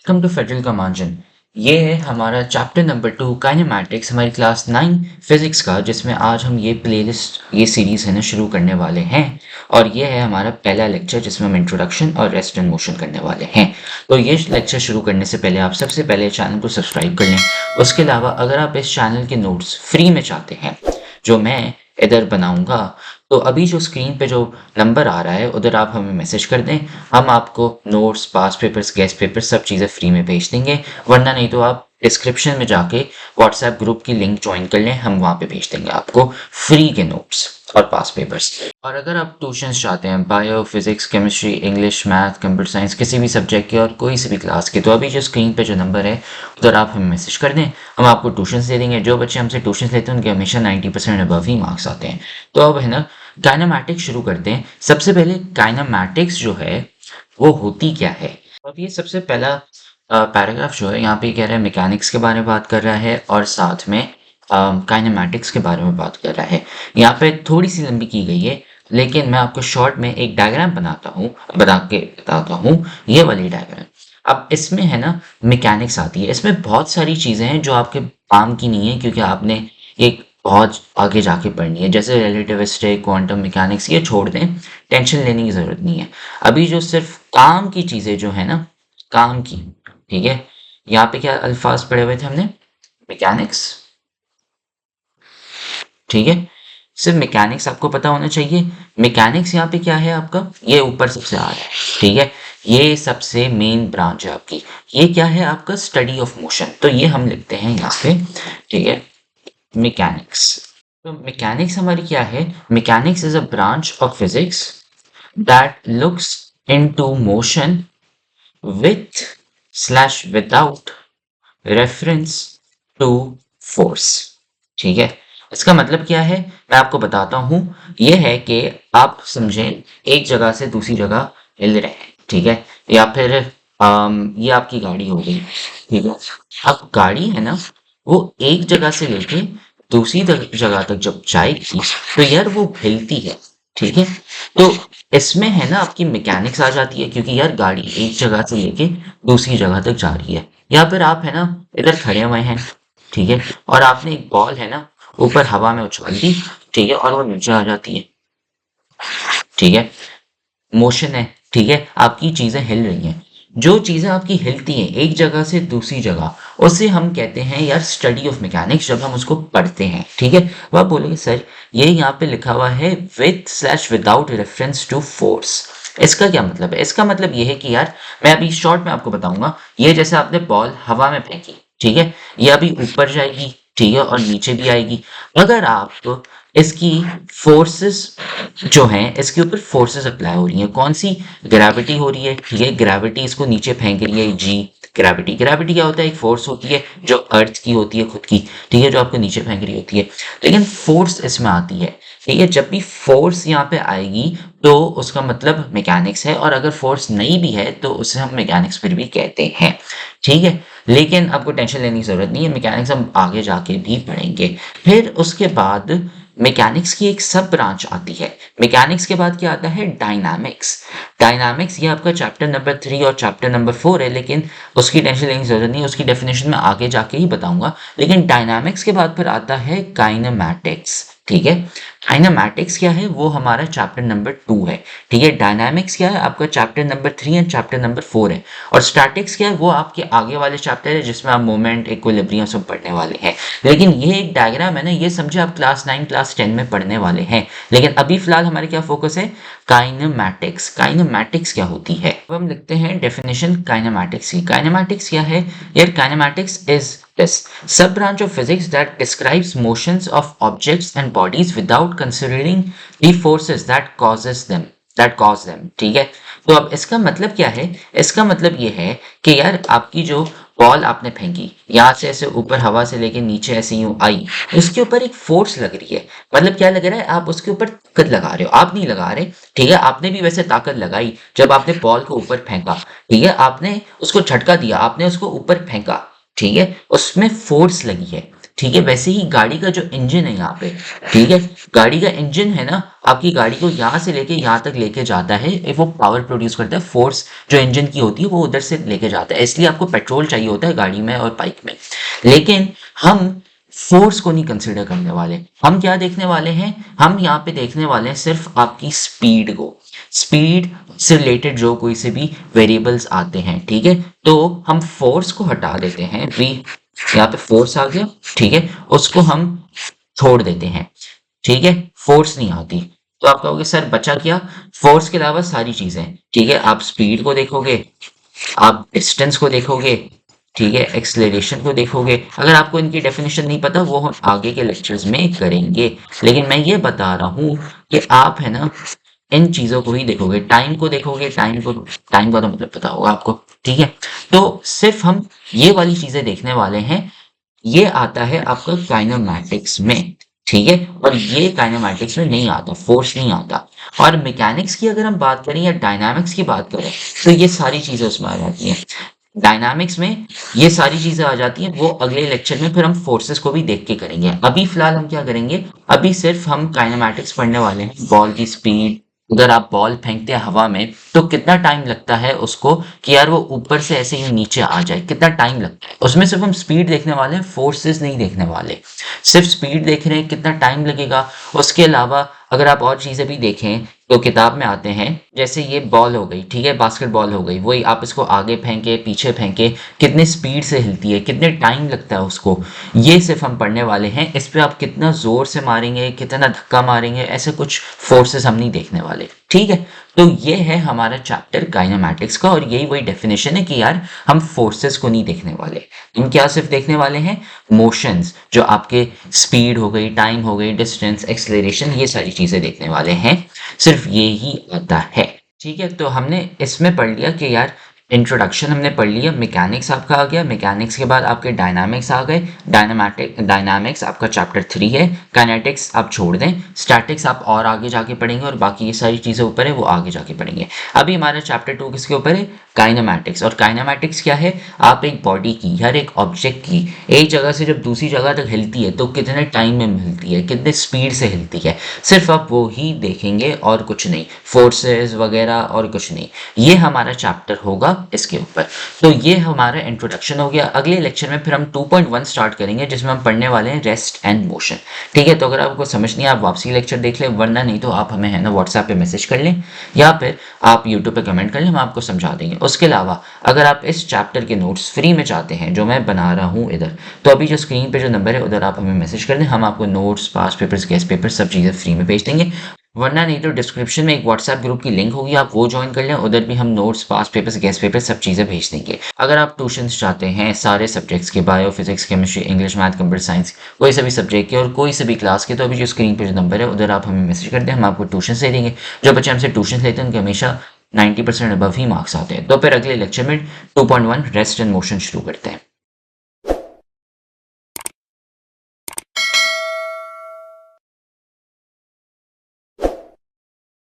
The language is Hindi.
वेलकम टू फेडरल का मार्जिन। ये है हमारा चैप्टर नंबर 2 काइनेमैटिक्स, हमारी क्लास 9 फिजिक्स का, जिसमें आज हम ये प्लेलिस्ट ये सीरीज है ना शुरू करने वाले हैं। और ये है हमारा पहला लेक्चर जिसमें हम इंट्रोडक्शन और रेस्ट एंड मोशन करने वाले हैं। तो ये लेक्चर शुरू करने से पहले आप सबसे पहले चैनल को सब्सक्राइब कर लें। उसके अलावा अगर आप इस चैनल के नोट्स फ्री में चाहते हैं जो मैं इधर बनाऊंगा, तो अभी जो स्क्रीन पे जो नंबर आ रहा है उधर आप हमें मैसेज कर दें। हम आपको नोट्स, पास पेपर्स, गेस्ट पेपर्स सब चीज़ें फ्री में भेज देंगे। वरना नहीं तो आप डिस्क्रिप्शन में जाके व्हाट्सएप ग्रुप की लिंक ज्वाइन कर लें, हम वहाँ पे भेज देंगे आपको फ्री के नोट्स और पास पेपर्स। और अगर आप ट्यूशंस चाहते हैं bio, physics, chemistry, English, math, computer science, किसी भी सब्जेक्ट के और कोई सी भी क्लास के, तो अभी जो स्क्रीन पे जो नंबर है उधर आप हमें मैसेज कर दें। हम आपको ट्यूशंस दे देंगे। जो बच्चे हमसे ट्यूशंस लेते हैं उनके हमेशा 90% अबव ही मार्क्स आते हैं। तो अब है ना, काइनेमैटिक्स शुरू करते हैं। सबसे पहले काइनेमैटिक्स जो है वो होती क्या है। अब ये सबसे पहला पैराग्राफ जो है यहाँ पे कह रहा है मैकेनिक्स के बारे में बात कर रहा है और साथ में काइनेमैटिक्स के बारे में बात कर रहा है। यहाँ पे थोड़ी सी लंबी की गई है, लेकिन मैं आपको शॉर्ट में एक डायग्राम बना के बताता हूँ। ये वाली डायग्राम, अब इसमें है ना मैकेनिक्स आती है। इसमें बहुत सारी चीज़ें हैं जो आपके काम की नहीं है, क्योंकि आपने ये बहुत आगे जाके पढ़नी है। जैसे रिलेटिविस्टिक, क्वांटम मैकेनिक्स, ये छोड़ दें, टेंशन लेने की ज़रूरत नहीं है। अभी जो सिर्फ काम की चीज़ें जो है ना, काम की, ठीक है। यहाँ पे क्या अल्फाज पढ़े हुए थे हमने? मैकेनिक्स, ठीक है। सिर्फ मैकेनिक्स आपको पता होना चाहिए। मैकेनिक्स यहाँ पे क्या है आपका, ये ऊपर सबसे आ रहा है, ठीक है। ये सबसे मेन ब्रांच है आपकी। ये क्या है आपका? Study of motion. तो ये हम लिखते हैं यहाँ पे, ठीक है, मैकेनिक्स। तो मैकेनिक्स हमारी क्या है? Mechanics is a branch of physics that looks into motion with slash without reference to force, ठीक है। इसका मतलब क्या है मैं आपको बताता हूँ। ये है कि आप समझें, एक जगह से दूसरी जगह हिल रहे हैं, ठीक है। या फिर ये आपकी गाड़ी हो गई, ठीक है। अब गाड़ी है ना, वो एक जगह से लेके दूसरी जगह तक जब जाएगी तो यार वो हिलती है, ठीक है। तो इसमें है ना आपकी मैकेनिक्स आ जाती है, क्योंकि यार गाड़ी एक जगह से लेके दूसरी जगह तक जा रही है। या फिर आप है ना इधर खड़े हुए हैं, ठीक है, और आपने एक बॉल है ना ऊपर हवा में उछाल दी, ठीक है, और वो नीचे आ जाती है, ठीक है। मोशन है, ठीक है, आपकी चीजें हिल रही हैं। जो चीजें आपकी हिलती हैं एक जगह से दूसरी जगह, उसे हम कहते हैं यार स्टडी ऑफ मैकेनिक्स, जब हम उसको पढ़ते हैं, ठीक है। वो आप बोलेंगे सर ये यहाँ पे लिखा हुआ है with slash without reference to force, इसका क्या मतलब है? इसका मतलब ये है कि यार, मैं अभी शॉर्ट में आपको बताऊंगा। ये जैसे आपने बॉल हवा में फेंकी, ठीक है, ये अभी ऊपर जाएगी, ठीक है, और नीचे भी आएगी। अगर आप इसकी फोर्सेस जो हैं, इसके ऊपर फोर्सेस अप्लाई हो रही हैं, कौन सी? ग्रेविटी हो रही है, ठीक है। ग्रेविटी इसको नीचे फेंक रही है, जी। ग्रेविटी, ग्रेविटी क्या होता है? एक फोर्स होती है जो अर्थ की होती है खुद की, ठीक है, जो आपको नीचे फेंक रही होती है। लेकिन फोर्स इसमें आती है, ठीक है। जब भी फोर्स यहाँ पे आएगी तो उसका मतलब मैकेनिक्स है, और अगर फोर्स नहीं भी है तो उसे हम मैकेनिक्स फिर भी कहते हैं, ठीक है। लेकिन आपको टेंशन लेने की जरूरत नहीं है, मैकेनिक्स हम आगे जाके भी पढ़ेंगे। फिर उसके बाद मैकेनिक्स की एक सब ब्रांच आती है। मैकेनिक्स के बाद क्या आता है? डायनामिक्स। डायनामिक्स ये आपका चैप्टर नंबर 3 और चैप्टर नंबर 4 है, लेकिन उसकी टेंशन लेने की जरूरत नहीं है, उसकी डेफिनेशन मैं आगे जाके ही बताऊंगा। लेकिन डायनामिक्स के बाद फिर आता है काइनेमैटिक्स, ठीक है। काइनेमैटिक्स क्या है? वो हमारा चैप्टर नंबर 2 है, ठीक है। डायनामिक्स क्या है? आपका chapter number 3 and chapter number 4 है। और स्टैटिक्स क्या है? वो आपके आगे वाले चैप्टर है, जिसमें आप मोमेंट, इक्विलिब्रियम सब पढ़ने वाले हैं। लेकिन ये एक डायग्राम है ना, ये समझे आप क्लास 9 क्लास 10 में पढ़ने वाले हैं। लेकिन अभी फिलहाल हमारे क्या फोकस है? काइनेमैटिक्स। काइनेमैटिक्स क्या होती है? अब हम लिखते हैं डेफिनेशन काइनेमैटिक्स की। काइनेमैटिक्स क्या है यार? Kinematics is this sub branch of physics that describes motions of objects and bodies without considering the forces that cause them, ठीक है। तो अब इसका मतलब क्या है? इसका मतलब ये है कि यार आपकी जो बॉल आपने फेंकी, यहाँ से ऐसे ऊपर हवा से लेके नीचे ऐसे यूं आई, उसके ऊपर एक फोर्स लग रही है। मतलब क्या लग रहा है? आप उसके ऊपर ताकत लगा रहे हो, आप नहीं लगा रहे, ठीक है। आपने भी वैसे ताकत लगाई जब आपने बॉल को ऊपर फेंका, ठीक है, आपने उसको झटका दिया, आपने उसको ऊपर फेंका, ठीक है, उसमें फोर्स लगी है। ठीक है, वैसे ही गाड़ी का जो इंजन है यहाँ पे, ठीक है, गाड़ी का इंजन है ना, आपकी गाड़ी को यहाँ से लेके यहाँ तक लेके जाता है, वो पावर प्रोड्यूस करता है, फोर्स जो इंजन की होती है वो उधर से लेके जाता है, इसलिए आपको पेट्रोल चाहिए होता है गाड़ी में और बाइक में। लेकिन हम फोर्स को नहीं कंसिडर करने वाले, हम क्या देखने वाले हैं, हम यहाँ पे देखने वाले हैं सिर्फ आपकी स्पीड को, स्पीड से रिलेटेड जो कोई से भी वेरिएबल्स आते हैं, ठीक है, तो हम फोर्स को हटा देते हैं, वी यहाँ पे फोर्स आ गया, ठीक है, उसको हम छोड़ देते हैं, ठीक है, फोर्स नहीं आती। तो आप कहोगे सर बचा क्या, फोर्स के अलावा सारी चीजें, ठीक है, आप स्पीड को देखोगे, आप डिस्टेंस को देखोगे, ठीक है, एक्सेलरेशन को देखोगे। अगर आपको इनकी डेफिनेशन नहीं पता वो हम आगे के लेक्चर्स में करेंगे, लेकिन मैं ये बता रहा हूँ कि आप है ना इन चीजों को ही देखोगे, टाइम को देखोगे, टाइम का तो मतलब पता होगा आपको, ठीक है, तो सिर्फ हम ये वाली चीजें देखने वाले हैं। ये आता है आपका काइनेमैटिक्स में, ठीक है, और ये काइनेमैटिक्स में नहीं आता, फोर्स नहीं आता। और मैकेनिक्स की अगर हम बात करें या डायनामिक्स की बात करें तो ये सारी चीजें उसमें आ जाती हैं। डायनामिक्स में ये सारी चीजें आ जाती हैं, वो अगले लेक्चर में फिर हम फोर्सेस को भी देख के करेंगे। अभी फिलहाल हम क्या करेंगे, अभी सिर्फ हम काइनेमैटिक्स पढ़ने वाले हैं, बॉल की स्पीड, अगर आप बॉल फेंकते हैं हवा में तो कितना टाइम लगता है उसको कि यार वो ऊपर से ऐसे ही नीचे आ जाए, कितना टाइम लगता है, उसमें सिर्फ हम स्पीड देखने वाले हैं, फोर्सेस नहीं देखने वाले, सिर्फ स्पीड देख रहे हैं कितना टाइम लगेगा। उसके अलावा अगर आप और चीजें भी देखें तो किताब में आते हैं, जैसे ये बॉल हो गई, ठीक है, बास्केटबॉल हो गई, वही आप इसको आगे फेंके पीछे फेंके कितने स्पीड से हिलती है, कितने टाइम लगता है उसको, ये सिर्फ हम पढ़ने वाले हैं। इस पे आप कितना जोर से मारेंगे, कितना धक्का मारेंगे, ऐसे कुछ फोर्सेस हम नहीं देखने वाले, ठीक है। तो ये है हमारा चैप्टर काइनेमैटिक्स का, और यही वही डेफिनेशन है कि यार हम फोर्सेस को नहीं देखने वाले, हम क्या सिर्फ देखने वाले हैं मोशंस, जो आपके स्पीड हो गई, टाइम हो गई, डिस्टेंस, एक्सेलरेशन, ये सारी चीजें देखने वाले हैं, सिर्फ ये ही आता है, ठीक है। तो हमने इसमें पढ़ लिया कि यार इंट्रोडक्शन हमने पढ़ लिया, मैकेनिक्स आपका आ गया, मैकेनिक्स के बाद आपके डायनामिक्स आ गए, डायनामिक्स आपका चैप्टर 3 है, काइनेटिक्स आप छोड़ दें, स्टैटिक्स आप और आगे जाके पढ़ेंगे, और बाकी ये सारी चीज़ें ऊपर है वो आगे जाके पढ़ेंगे। अभी हमारा चैप्टर 2 किसके ऊपर है, काइनेमैटिक्स। और काइनेमैटिक्स क्या है, आप एक बॉडी की, हर एक ऑब्जेक्ट की एक जगह से जब दूसरी जगह तक हिलती है तो कितने टाइम में हिलती है, कितने स्पीड से हिलती है, सिर्फ आप वो ही देखेंगे और कुछ नहीं, फोर्सेस वगैरह और कुछ नहीं। ये हमारा चैप्टर होगा इसके ऊपर। तो ये हमारा इंट्रोडक्शन हो गया। अगले लेक्चर में फिर हम 2.1 स्टार्ट करेंगे जिसमें हम पढ़ने वाले हैं रेस्ट एंड मोशन, ठीक है। तो अगर आपको समझ नहीं है आप वापसी लेक्चर देख लें, वरना नहीं तो आप हमें है ना व्हाट्सएप पे मैसेज कर लें या फिर आप यूट्यूब पे कमेंट कर लें, हम आपको समझा देंगे। उसके अलावा अगर आप इस चैप्टर के नोट्स फ्री में चाहते हैं जो मैं बना रहा हूँ इधर, तो अभी जो स्क्रीन पे जो नंबर है उधर आप हमें मैसेज कर दें, हम आपको नोट्स, पास पेपर्स, गेस्ट पेपर सब चीज़ें फ्री में भेज देंगे। वरना नहीं तो डिस्क्रिप्शन में एक व्हाट्सएप ग्रुप की लिंक होगी, आप वो ज्वाइन कर लें, उधर भी हम नोट्स, पास पेपर्स, गेस्ट पेपर सब चीज़ें भेज देंगे। अगर आप ट्यूशंस चाहते हैं सारे सब्जेक्ट्स के, bio, physics, chemistry, English, math, computer science, कोई सभी सब्जेक्ट के और कोई सभी क्लास के, तो अभी जो स्क्रीन पर जो नंबर है उधर आप हमें मैसेज कर दें, हम आपको ट्यूशन दे देंगे। जो बच्चे हमसे ट्यूशन लेते हैं उनके हमेशा 90% अबव ही मार्क्स आते हैं। तो फिर अगले लेक्चर में 2.1 रेस्ट एंड मोशन शुरू करते हैं।